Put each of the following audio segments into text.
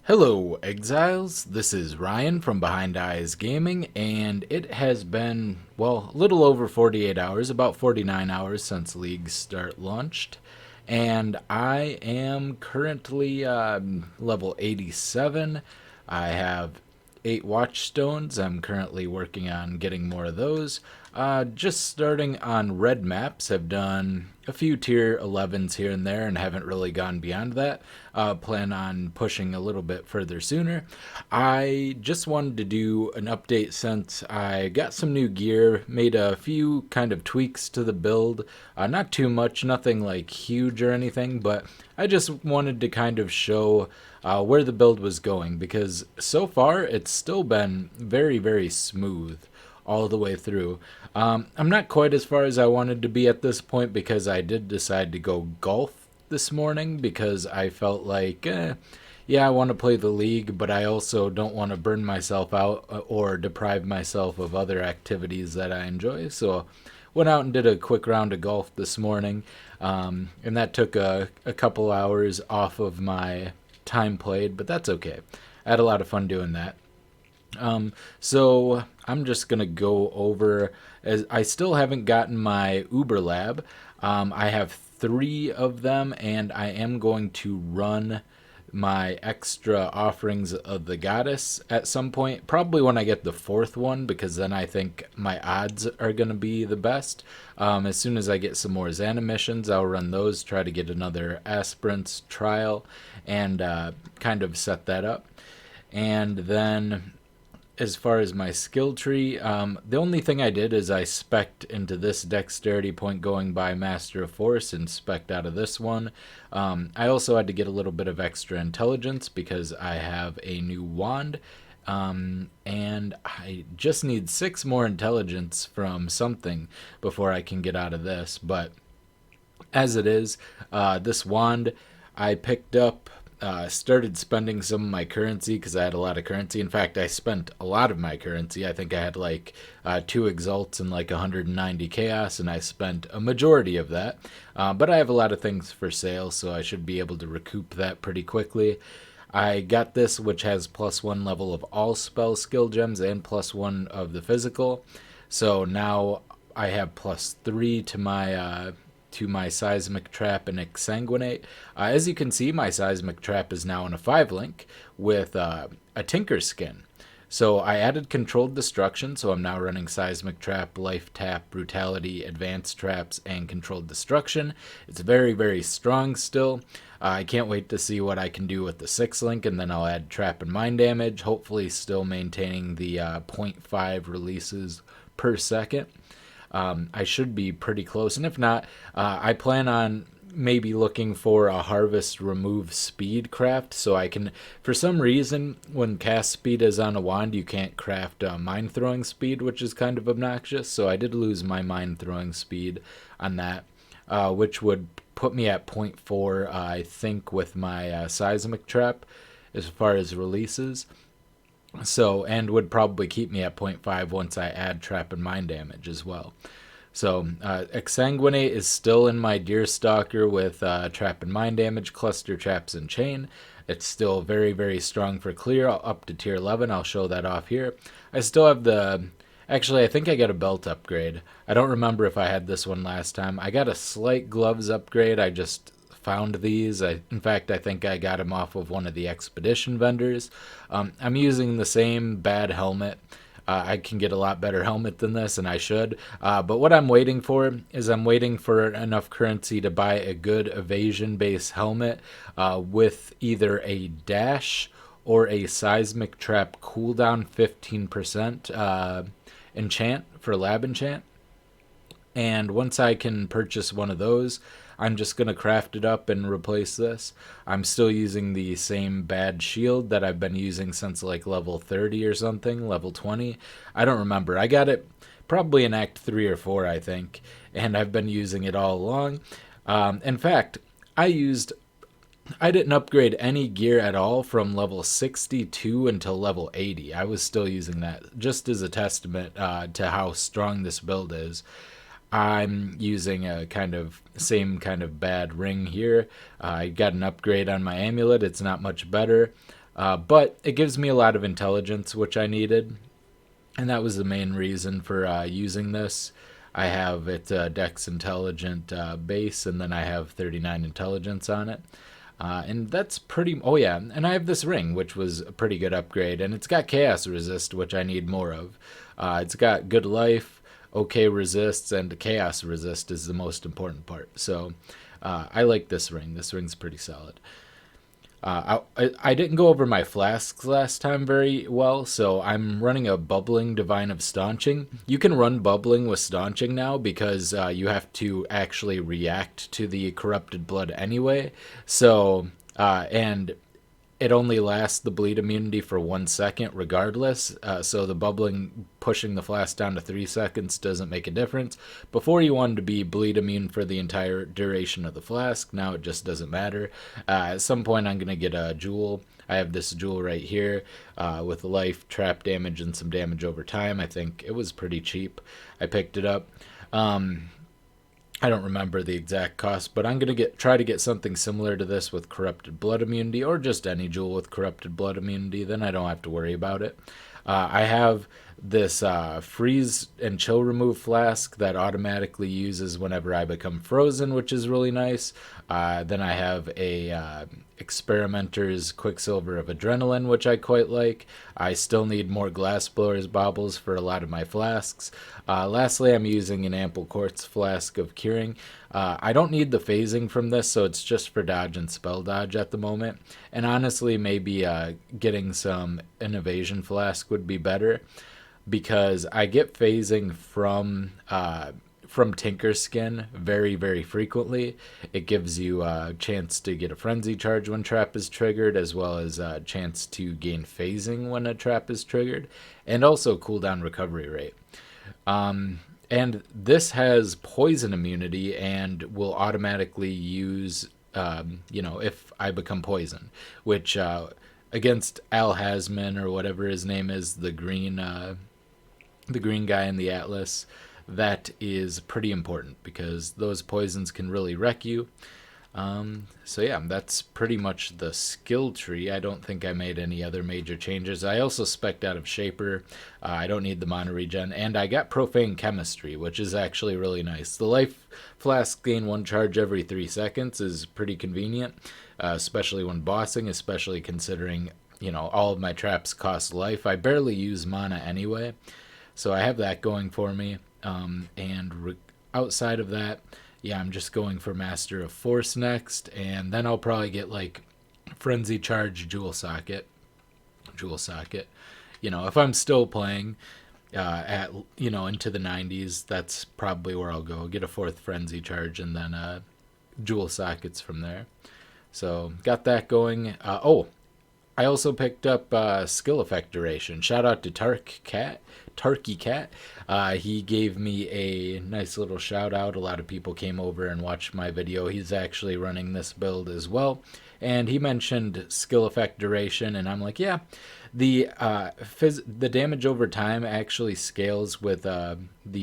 Hello, Exiles. This is Ryan from Behind Eyes Gaming, and it has been, well, a little over 48 hours, about 49 hours since League Start launched. And I am currently level 87. I have 8 Watchstones. I'm currently working on getting more of those. Just starting on red maps. Have done a few tier 11s here and there and haven't really gone beyond that. Plan on pushing a little bit further sooner. I just wanted to do an update since I got some new gear, made a few kind of tweaks to the build. Not too much, nothing like huge or anything, but I just wanted to kind of show where the build was going because so far it's still been very, very smooth all the way through. I'm not quite as far as I wanted to be at this point because I did decide to go golf this morning because I felt like, yeah, I want to play the league, but I also don't want to burn myself out or deprive myself of other activities that I enjoy. So went out and did a quick round of golf this morning, and that took a couple hours off of my time played, but that's okay. I had a lot of fun doing that. So I'm just gonna go over as I still haven't gotten my Uber Lab. I have 3 of them, and I am going to run my extra offerings of the goddess at some point. Probably when I get the 4th one, because then I think my odds are gonna be the best. As soon as I get some more Xana missions, I'll run those. Try to get another aspirants trial, and kind of set that up. And then as far as my skill tree, the only thing I did is I spec'd into this dexterity point going by Master of Force and spec'd out of this one. I also had to get a little bit of extra intelligence because I have a new wand. And I just need 6 more intelligence from something before I can get out of this. But as it is, this wand I picked up, started spending some of my currency because I had a lot of currency. In fact, I spent a lot of my currency. I think I had like 2 exalts and like 190 chaos, and I spent a majority of that. But I have a lot of things for sale, so I should be able to recoup that pretty quickly. I got this, which has +1 level of all spell skill gems and +1 of the physical. So now I have +3 to my Seismic Trap and Exsanguinate. As you can see, my Seismic Trap is now in a 5 link with a Tinker skin. So I added Controlled Destruction, so I'm now running Seismic Trap, Life Tap, Brutality, Advanced Traps, and Controlled Destruction. It's very, very strong still. I can't wait to see what I can do with the 6 link, and then I'll add Trap and Mind Damage, hopefully still maintaining the zero point 0.5 releases per second. I should be pretty close. And if not, I plan on maybe looking for a harvest remove speed craft so I can, for some reason, when cast speed is on a wand, you can't craft mind throwing speed, which is kind of obnoxious. So I did lose my mind throwing speed on that, which would put me at point 0.4, I think, with my seismic trap as far as releases. So, and would probably keep me at point 0.5 once I add trap and mind damage as well. So, Exsanguinate is still in my Deerstalker with trap and mind damage, cluster traps, and chain. It's still very, very strong for clear, up to tier 11. I'll show that off here. I still have the. Actually, I think I got a belt upgrade. I don't remember if I had this one last time. I got a slight gloves upgrade. I just found these. In fact, I think I got them off of one of the expedition vendors. I'm using the same bad helmet. I can get a lot better helmet than this, and I should. But what I'm waiting for is I'm waiting for enough currency to buy a good evasion-based helmet with either a dash or a seismic trap cooldown 15% enchant for lab enchant. And once I can purchase one of those, I'm just going to craft it up and replace this. I'm still using the same bad shield that I've been using since like level 30 or something, level 20. I don't remember. I got it probably in Act 3 or 4, I think, and I've been using it all along. In fact, I didn't upgrade any gear at all from level 62 until level 80. I was still using that just as a testament to how strong this build is. I'm using a same kind of bad ring here. I got an upgrade on my amulet. It's not much better. But it gives me a lot of intelligence, which I needed, and that was the main reason for using this. I have it Dex Intelligent base, and then I have 39 intelligence on it. And that's pretty. Oh yeah, and I have this ring, which was a pretty good upgrade, and it's got chaos resist, which I need more of. It's got good life, okay resists, and chaos resist is the most important part. So I like this ring. This ring's pretty solid. I didn't go over my flasks last time very well, so I'm running a bubbling divine of staunching. You can run bubbling with staunching now because you have to actually react to the corrupted blood anyway. So, and it only lasts the bleed immunity for 1 second regardless. So the bubbling pushing the flask down to 3 seconds doesn't make a difference. Before you wanted to be bleed immune for the entire duration of the flask. Now it just doesn't matter. At some point I'm going to get a jewel. I have this jewel right here with life, trap damage, and some damage over time. I think it was pretty cheap. I picked it up. I don't remember the exact cost, but I'm gonna try to get something similar to this with corrupted blood immunity, or just any jewel with corrupted blood immunity. Then I don't have to worry about it. I have this freeze and chill remove flask that automatically uses whenever I become frozen, which is really nice. Then I have a experimenter's quicksilver of adrenaline, which I quite like. I still need more glassblower's baubles for a lot of my flasks. Lastly, I'm using an ample quartz flask of curing. I don't need the phasing from this, so it's just for dodge and spell dodge at the moment. And honestly, maybe getting an evasion flask would be better, because I get phasing from Tinker Skin very, very frequently. It gives you a chance to get a frenzy charge when trap is triggered, as well as a chance to gain phasing when a trap is triggered, and also cooldown recovery rate. And this has poison immunity and will automatically use, if I become poisoned, which against Al Hasman or whatever his name is, the green guy in the Atlas, that is pretty important because those poisons can really wreck you. So yeah, that's pretty much the skill tree. I don't think I made any other major changes. I also spec'd out of Shaper. I don't need the mana regen, and I got Profane Chemistry, which is actually really nice. The life flask gain 1 charge every 3 seconds is pretty convenient, especially when bossing, especially considering, all of my traps cost life. I barely use mana anyway, so I have that going for me. Outside of that, yeah, I'm just going for Master of Force next, and then I'll probably get Frenzy Charge Jewel Socket. If I'm still playing into the 90s, that's probably where I'll go. Get a 4th Frenzy Charge and then Jewel Sockets from there. So got that going. I also picked up skill effect duration. Shout out to Tarky Cat. He gave me a nice little shout out. A lot of people came over and watched my video. He's actually running this build as well. And he mentioned skill effect duration, and I'm like, yeah. The damage over time actually scales with the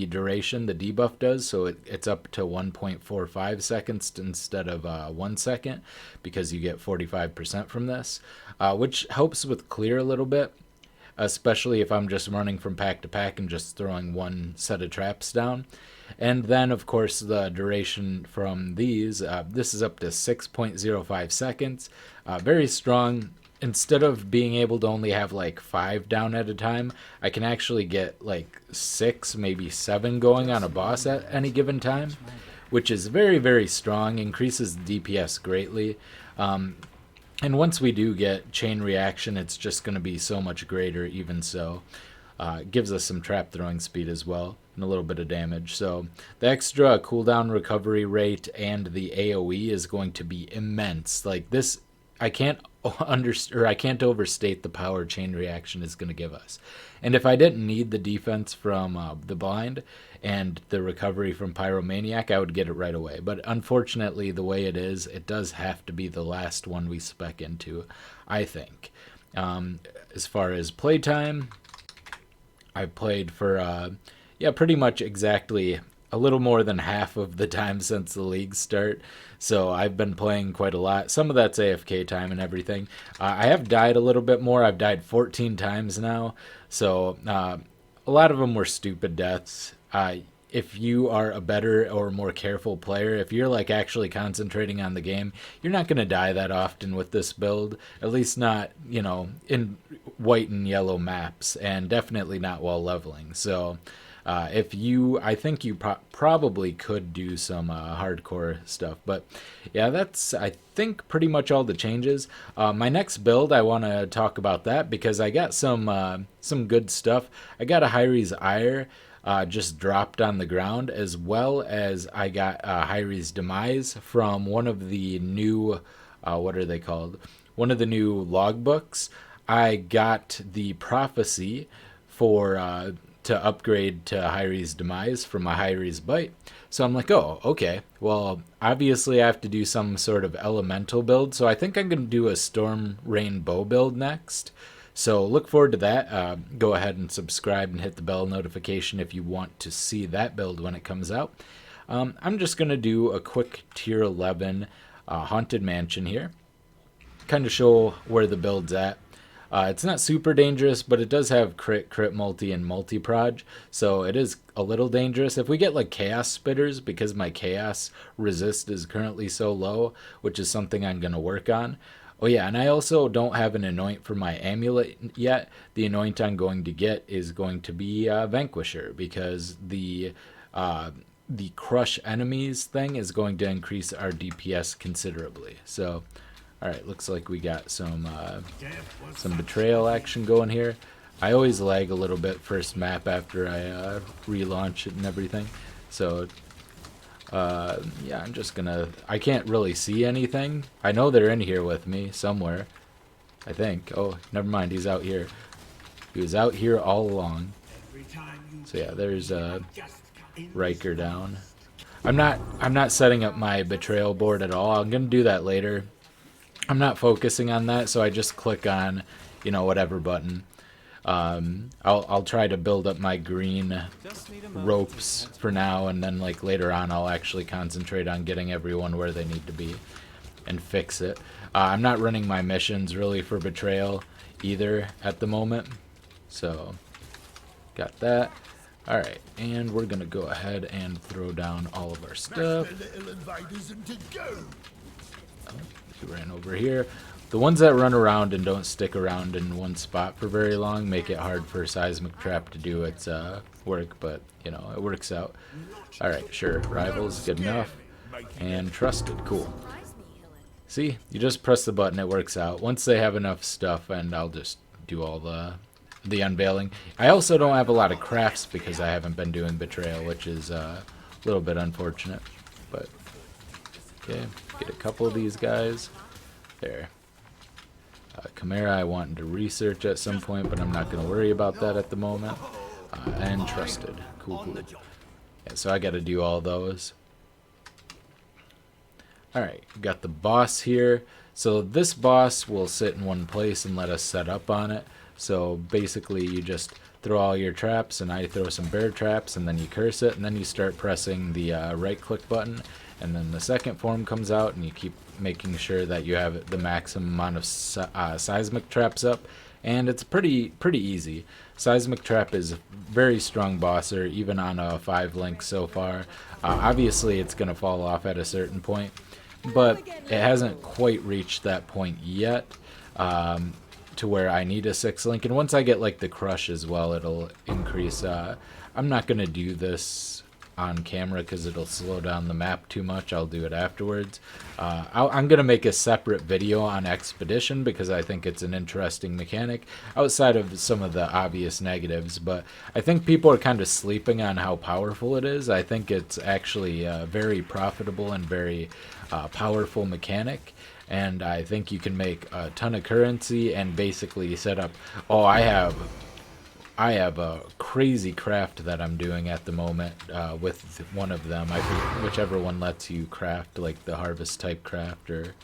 duration the debuff does, so it's up to 1.45 seconds instead of 1 second, because you get 45% from this, which helps with clear a little bit, especially if I'm just running from pack to pack and just throwing one set of traps down. And then, of course, the duration from these, this is up to 6.05 seconds. Very strong. Instead of being able to only have 5 down at a time, I can actually get 6, maybe 7 going on a boss at any given time, which is very, very strong, increases the DPS greatly. And once we do get chain reaction, it's just going to be so much greater even so. It gives us some trap throwing speed as well, and a little bit of damage. So the extra cooldown recovery rate and the AoE is going to be immense. This, I can't overstate the power chain reaction is going to give us. And if I didn't need the defense from the blind and the recovery from Pyromaniac, I would get it right away. But unfortunately, the way it is, it does have to be the last one we spec into, I think. As far as playtime, I played for pretty much exactly a little more than half of the time since the league start. So I've been playing quite a lot. Some of that's AFK time and everything. I have died a little bit more. I've died 14 times now. So a lot of them were stupid deaths. If you are a better or more careful player, if you're like actually concentrating on the game, you're not going to die that often with this build. At least not, you know, in white and yellow maps, and definitely not while leveling. So if you, I think you probably could do some hardcore stuff. But yeah, that's, I think, pretty much all the changes. My next build, I want to talk about that because I got some good stuff. I got a Hyri's Ire just dropped on the ground, as well as I got Hyri's Demise from one of the new, what are they called? One of the new logbooks. I got the prophecy for to upgrade to Hyri's Demise from a Hyri's Bite. So I'm like, oh, okay. Well, obviously I have to do some sort of elemental build. So I think I'm going to do a Storm Rain Bow build next. So look forward to that. Go ahead and subscribe and hit the bell notification if you want to see that build when it comes out. I'm just going to do a quick tier 11 Haunted Mansion here. Kind of show where the build's at. It's not super dangerous, but it does have crit multi and multi-proj, so it is a little dangerous. If we get like chaos spitters, because my chaos resist is currently so low, which is something I'm going to work on. Oh yeah, and I also don't have an anoint for my amulet yet. The anoint I'm going to get is going to be Vanquisher, because the crush enemies thing is going to increase our DPS considerably. So, all right, looks like we got some betrayal action going here. I always lag a little bit first map after I relaunch it and everything. So yeah, I'm just gonna, I can't really see anything. I know they're in here with me somewhere, I think. Oh, never mind, he's out here. He was out here all along. So yeah, there's Riker down. I'm not setting up my betrayal board at all. I'm gonna do that later. I'm not focusing on that, so I just click on, you know, whatever button. I'll try to build up my green ropes for now, and then like later on I'll actually concentrate on getting everyone where they need to be and fix it. I'm not running my missions really for betrayal either at the moment, so got that. Alright, and we're gonna go ahead and throw down all of our stuff. Oh, he ran over here. The ones that run around and don't stick around in one spot for very long make it hard for Seismic Trap to do its work, but, you know, it works out. Alright, sure. Rivals, good enough. And Trusted, cool. See? You just press the button, it works out. Once they have enough stuff, and I'll just do all the unveiling. I also don't have a lot of crafts because I haven't been doing Betrayal, which is a little bit unfortunate. But, okay, get a couple of these guys. There. Chimera I want to research at some point, but I'm not going to worry about that at the moment. And Trusted. Cool, cool. Yeah, so I got to do all those. Alright, got the boss here. So this boss will sit in one place and let us set up on it. So basically you just throw all your traps, and I throw some bear traps, and then you curse it, and then you start pressing the right click button, and then the second form comes out, and you keep making sure that you have the maximum amount of seismic traps up, and it's pretty easy. Seismic Trap is a very strong bosser, even on a 5 link so far. Obviously it's going to fall off at a certain point, but it hasn't quite reached that point yet to where I need a 6 link, and once I get like the crush as well, it'll increase. I'm not going to do this on camera because it'll slow down the map too much. I'll do it afterwards. I'm going to make a separate video on Expedition because I think it's an interesting mechanic outside of some of the obvious negatives, but I think people are kind of sleeping on how powerful it is. I think it's actually a very profitable and very powerful mechanic, and I think you can make a ton of currency and basically set up. Oh, I have a crazy craft that I'm doing at the moment with one of them. I think whichever one lets you craft, like the harvest type craft, or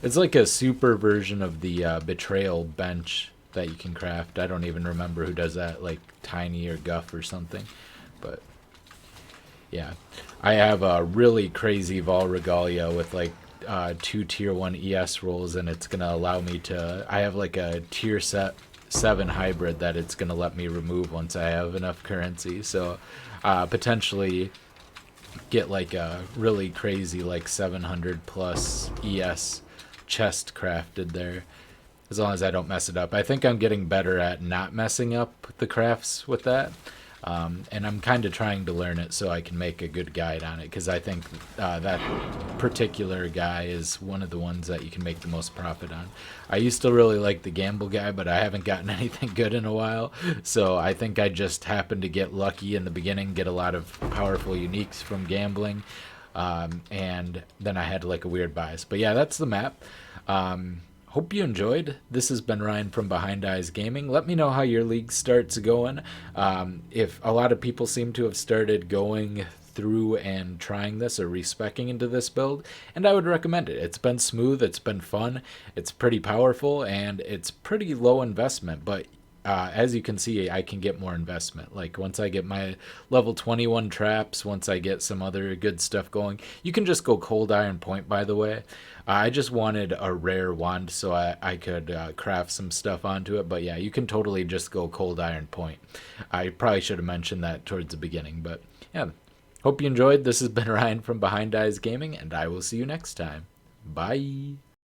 it's like a super version of the betrayal bench that you can craft. I don't even remember who does that, like Tiny or Guff or something. But Yeah, I have a really crazy Vol Regalia with like two tier 1 ES rolls, and it's gonna allow me to. I have like a tier 7 hybrid that it's gonna let me remove once I have enough currency. So potentially get like a really crazy like 700 plus ES chest crafted there, as long as I don't mess it up. I think I'm getting better at not messing up the crafts with that. And I'm kind of trying to learn it so I can make a good guide on it, because I think that particular guy is one of the ones that you can make the most profit on. I used to really like the gamble guy, but I haven't gotten anything good in a while. So I think I just happened to get lucky in the beginning, get a lot of powerful uniques from gambling. And then I had like a weird bias. But yeah, that's the map. Hope you enjoyed. This has been Ryan from Behind Eyes Gaming. Let me know how your league starts going. If a lot of people seem to have started going through and trying this or respecking into this build, and I would recommend it. It's been smooth, it's been fun, it's pretty powerful, and it's pretty low investment, but as you can see, I can get more investment. Like once I get my level 21 traps, once I get some other good stuff going, you can just go cold iron point, by the way. I just wanted a rare wand so I could craft some stuff onto it. But yeah, you can totally just go cold iron point. I probably should have mentioned that towards the beginning. But yeah, hope you enjoyed. This has been Ryan from Behind Eyes Gaming, and I will see you next time. Bye.